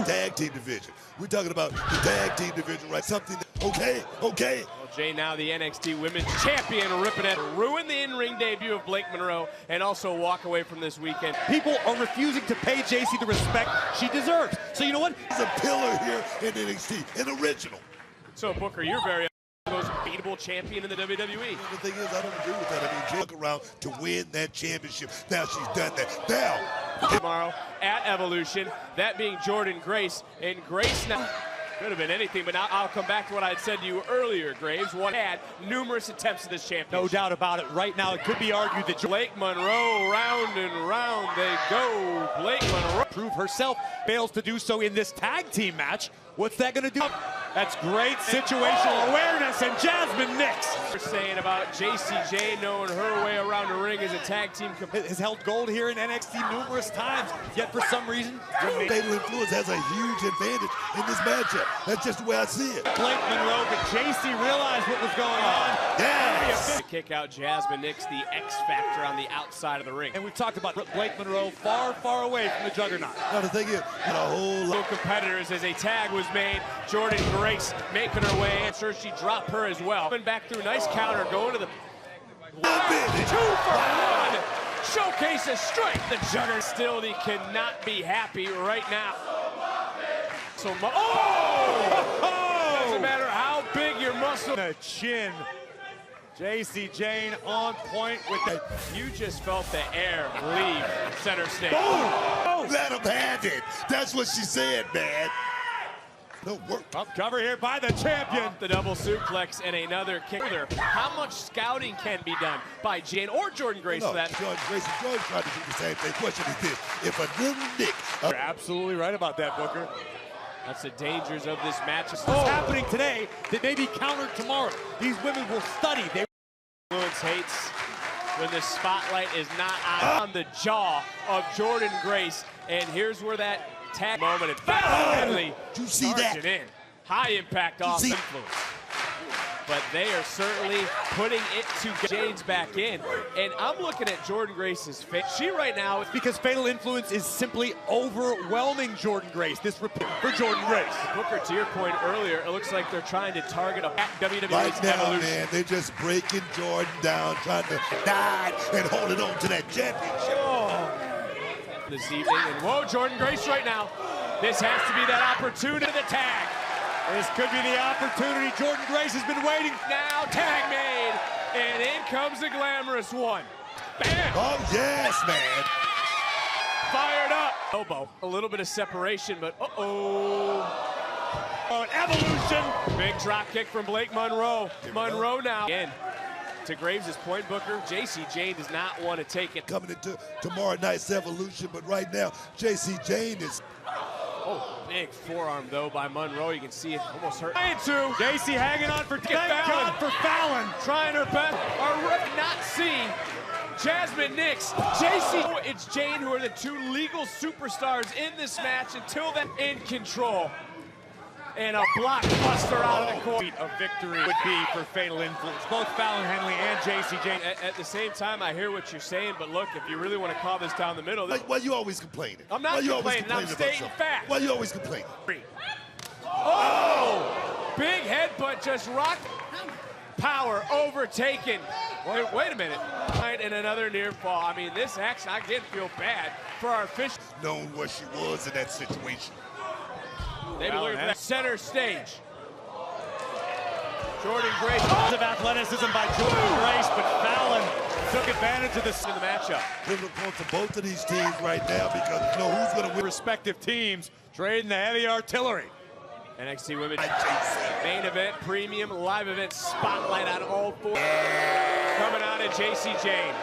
Tag team division. We're talking about the tag team division, right? Something. Okay. Well, Jay now the NXT Women's Champion, ripping it, ruin the in-ring debut of Blake Monroe, and also walk away from this weekend. People are refusing to pay JC the respect she deserves. So you know what? She's a pillar here in NXT, an original. So Booker, you're very most beatable champion in the WWE. The thing is, I don't agree with that. I mean, Jay look around to win that championship. Now she's done that. Now. Tomorrow at Evolution, that being Jordynne Grace. And Grace now Could have been anything, but now I'll come back to what I had said to you earlier, Graves. One had numerous attempts at this championship. No doubt about it. Right now, it could be argued that Blake Monroe, round and round they go. Blake Monroe. Prove herself, fails to do so in this tag team match. What's that going to do? That's great situational awareness, and Jasmine Nix. We're saying about JCJ knowing her way around the ring as a tag team. Has held gold here in NXT numerous times, yet for some reason, Fatal Influence has a huge advantage in this matchup. That's just the way I see it. Blake Monroe, but JC realized what was going on. Yes! Kick out Jasmine Nix, the X Factor on the outside of the ring. And we've talked about Blake Monroe far, far away from the juggernaut. Now the thing is, a whole lot of competitors as a tag was made. Jordan Grace making her way. I'm sure she dropped her as well. Coming back through, nice counter, going to the 2 for 1. Showcases strength. The juggernaut still cannot be happy right now. So doesn't matter how big your muscle. The chin. JC Jane on point with the. You just felt the air leave center stage. boom! Let him have it. That's what she said, man. No work. Up cover here by the champion. Off the double suplex and another kick. How much scouting can be done by Jane or Jordan Grace for that? Jordan Grace and Jordan tried to do the same thing. Question is this: if a little Nick. You're absolutely right about that, Booker. That's the dangers of this match. What's happening today that may be countered tomorrow. These women will study. They Influence hates when the spotlight is not on the jaw of Jordan Grace. And here's where that tag moment and finally you see that? In. High impact off influence. But they are certainly putting it to Jane's back in. And I'm looking at Jordan Grace's face. She right now, because Fatal Influence is simply overwhelming Jordan Grace. This for Jordan Grace. Booker, to your point earlier, it looks like they're trying to target a WWE's right now, evolution. man, they're just breaking Jordan down, trying to dive and holding on to that championship. This evening, and whoa, Jordan Grace right now. This has to be that opportunity to the tag. This could be the opportunity Jordan Grace has been waiting. Now tag made, and in comes the glamorous one. Bam! Oh, yes, man. Fired up. Elbow. A little bit of separation, but uh-oh. Oh, an evolution. Big drop kick from Blake Monroe. Monroe now. Again, to Graves' point, Booker, JC Jane does not want to take it. Coming into tomorrow night's Evolution, but right now, JC Jane is... Oh, big forearm, though, by Monroe. You can see it almost hurt. JC hanging on for thank God for Fallon. Trying her best. Our ref not see Jasmine Nix. JC, it's Jane who are the two legal superstars in this match until then in control. And a blockbuster out of the corner. A victory would be for Fatal Influence. Both Fallon Henley and JC Jane. At the same time, I hear what you're saying, but look, if you really want to call this down the middle. Why you always complaining? I'm not complaining, I'm stating facts. Why you always complaining? Oh! Big headbutt just rocked. Power overtaken. Wait a minute. And another near fall. I mean, this action, I did feel bad for our fish. Knowing where she was in that situation. Maybe looking for that center stage. Jordan Grace. Of athleticism by Jordan Grace, but Fallon took advantage of this in the matchup. Pivotal point for both of these teams right now because you know who's going to win. Respective teams trading the heavy artillery. NXT Women's main event, premium, live event, spotlight on all four. Coming out of JC Jane.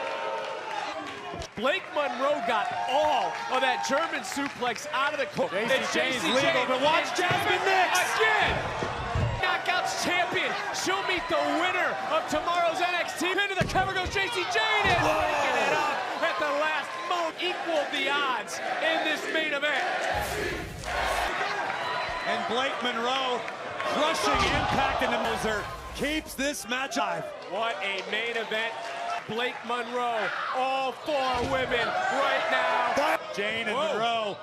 Blake Monroe got all of that German suplex out of the corner. JC Jane's legal, but watch Jasmine Nix again. Knockouts champion. She'll meet the winner of tomorrow's NXT. Into the cover goes JC Jane and breaking it up at the last moment. Equaled the odds in this main event. And Blake Monroe crushing impact in the Moser keeps this match alive. What a main event. Blake Monroe, all four women right now. Jane and Monroe.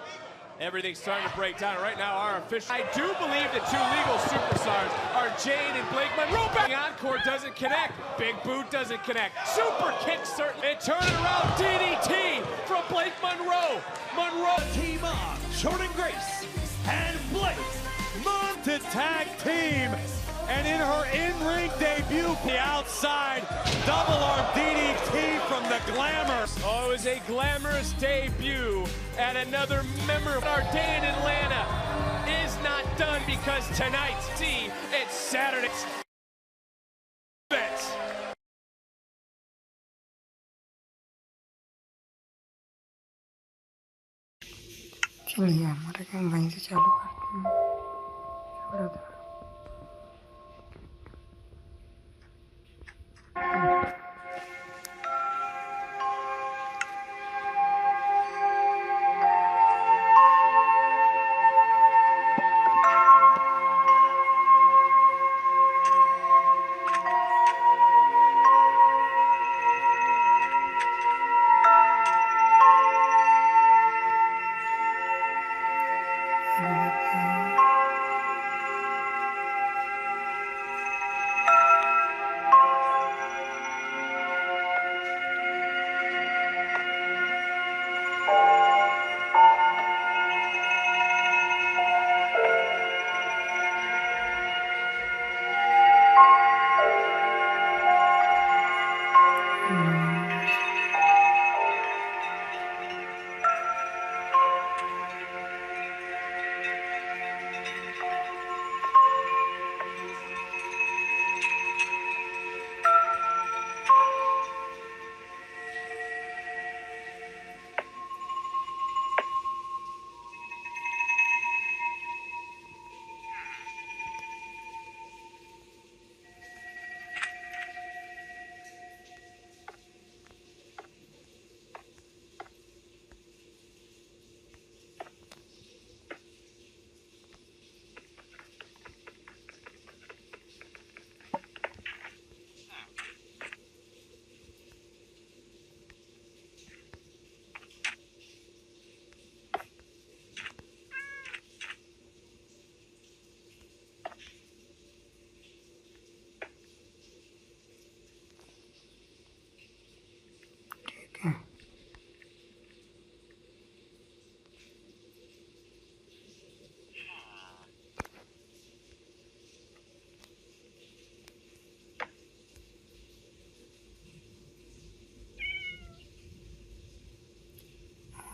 Everything's starting to break down right now. Our official. I do believe the two legal superstars are Jane and Blake Monroe. The encore doesn't connect. Big boot doesn't connect. Super kick certainly. And turn it around. DDT from Blake Monroe. Monroe. Team up. Jordan Grace and Blake to tag team. And in her in-ring debut, the outside double arm DDT from the Glamour. Oh, it was a glamorous debut at another member of our day in Atlanta. Is not done because tonight, it's Saturday. चलिए हमारा काम वहीं से चालू करते हैं थोड़ा सा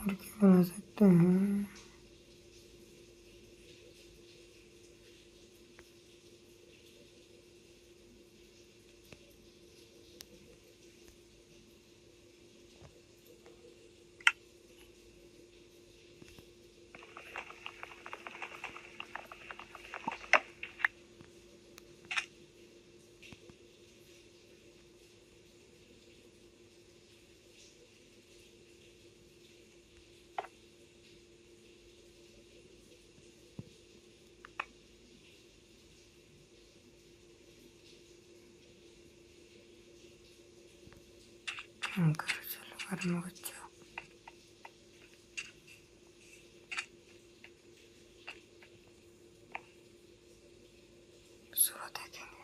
और क्या बना सकते हैं चलो घर में बच्चा सुबह देखेंगे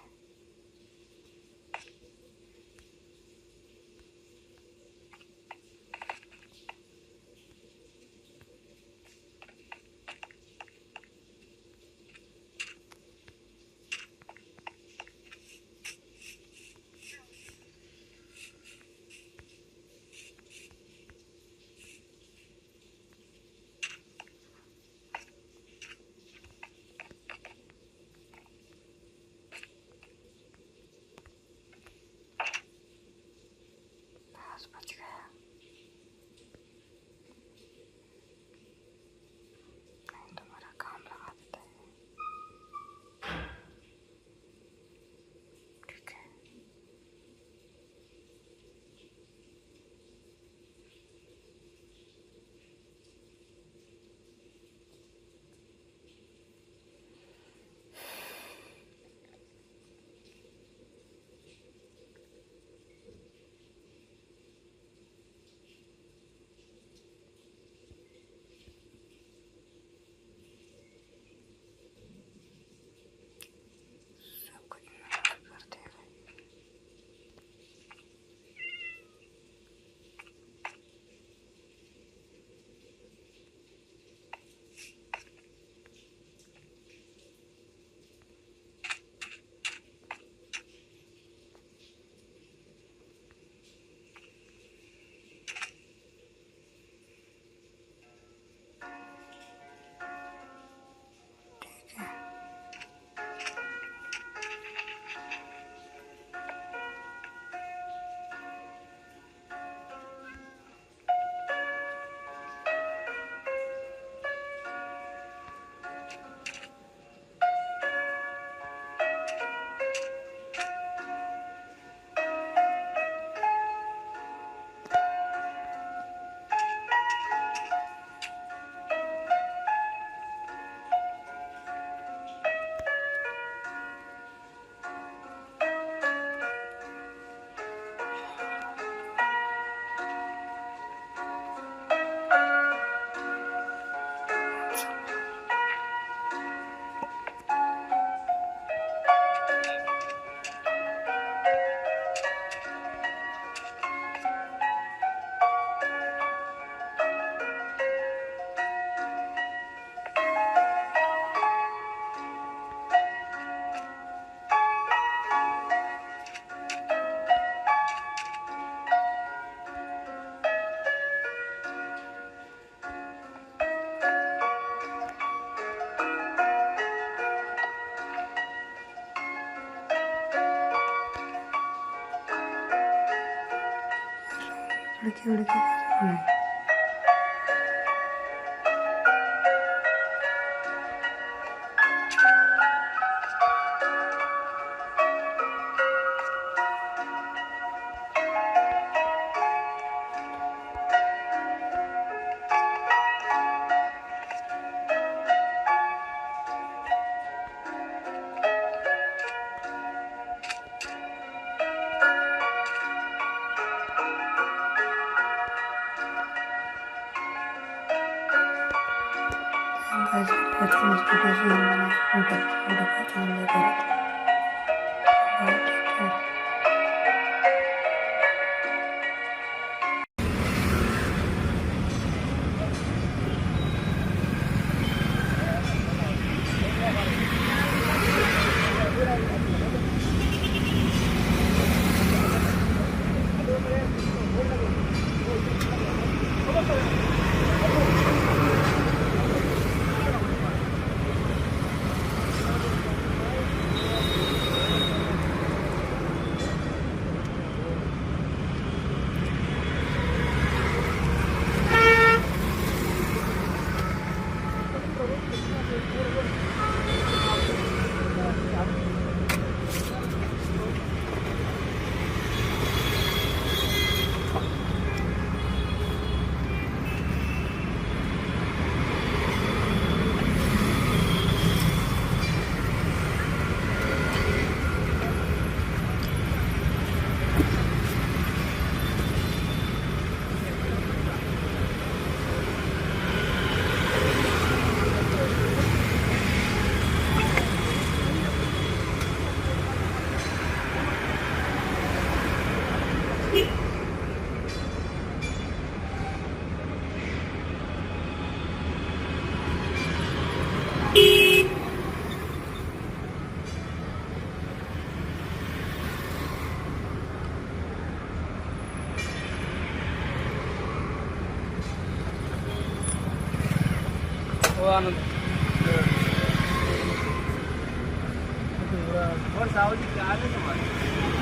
लड़की लड़की कैसे बनाए? Guys, watching this video, see you in the next video. Bye, take care.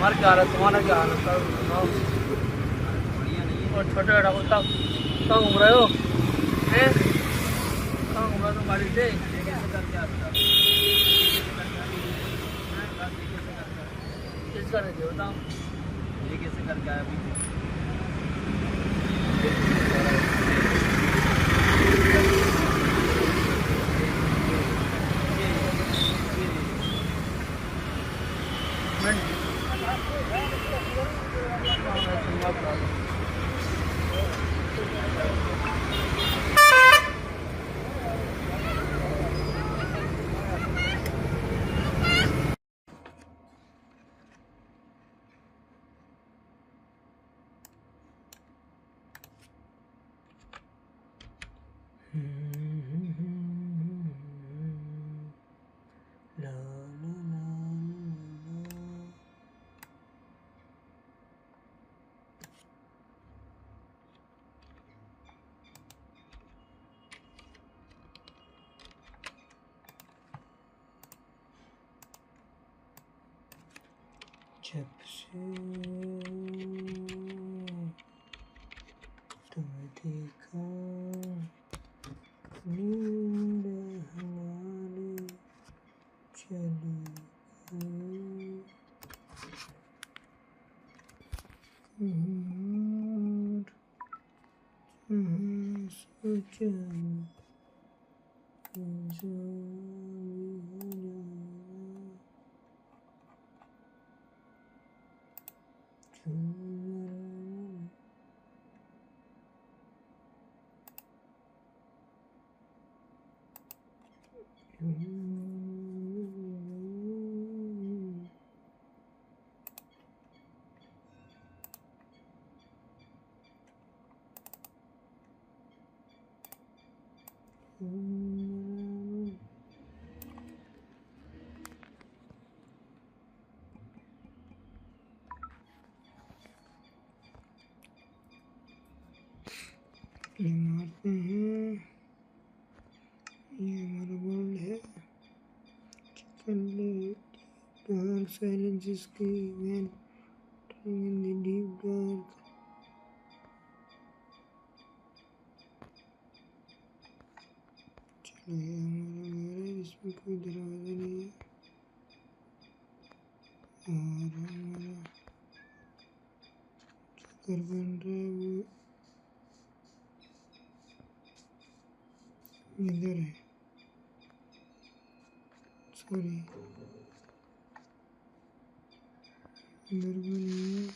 हमारे क्या हाल है, तुम्हारा क्या हाल है? और छोटे बेटा को कहाँ घूम रहे हो? कहाँ घूम रहे हो तुम गाड़ी से? किस करने थे बताओ? ये कैसे करके आया अभी? जब से तुम्हें देखा नींद हमारी चली गई। सोचा मारते हैं। ये हमारा वर्ल्ड है। चिकन लेग साइलेंस की event in the deep dark इसमें कोई दरवाजा नहीं है और हमारा जो घर बन रहा है वो इधर है, सॉरी इधर भी नहीं है।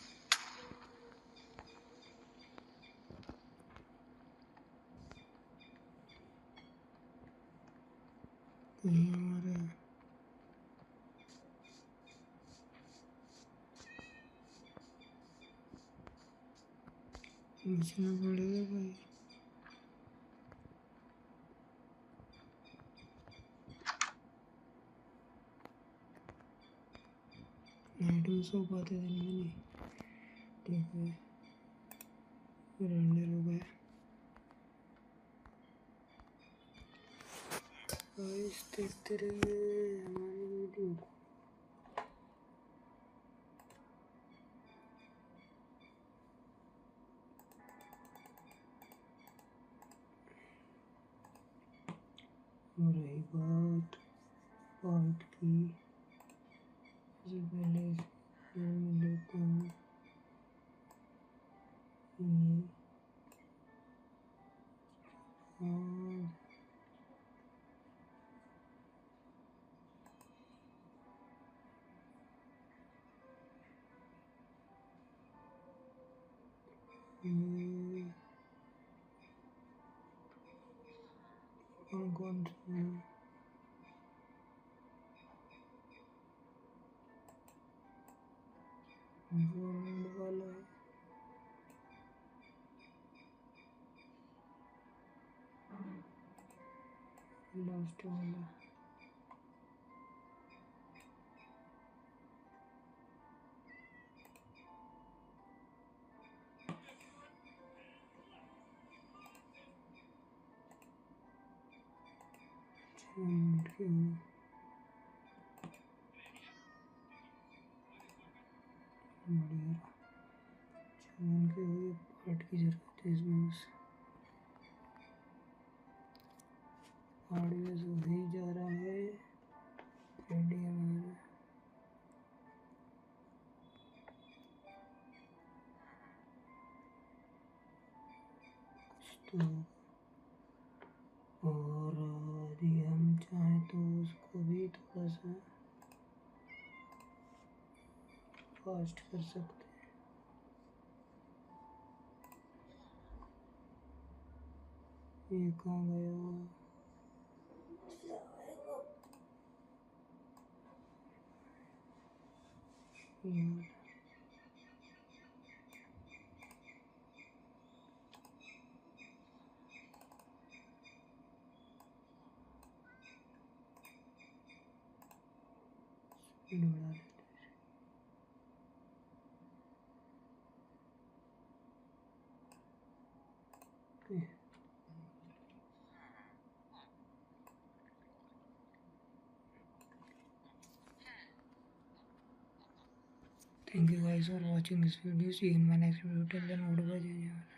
कहीं हमारा बचना पड़ेगा भाई। नाइट में सो पाते दिन में नहीं, ठीक है रेंडर हो गया। गाइस देखते रहिए हमारी वीडियो को। हो रही बात की, सबसे पहले मैं लेता हूँ ये और कौन सा वाला है, लास्ट वाला पार्ट की जरूरत है इसमें, बस ऑडियो हो ही जा रहा है रेडी हमारा। कुछ तो और यदि हम चाहें तो उसको भी थोड़ा सा फास्ट कर सकते हैं। ये कहाँ गया? यार स्पीड बढ़ा देते हैं। Thank you guys for watching this video. See you in my next video. Till then, goodbye.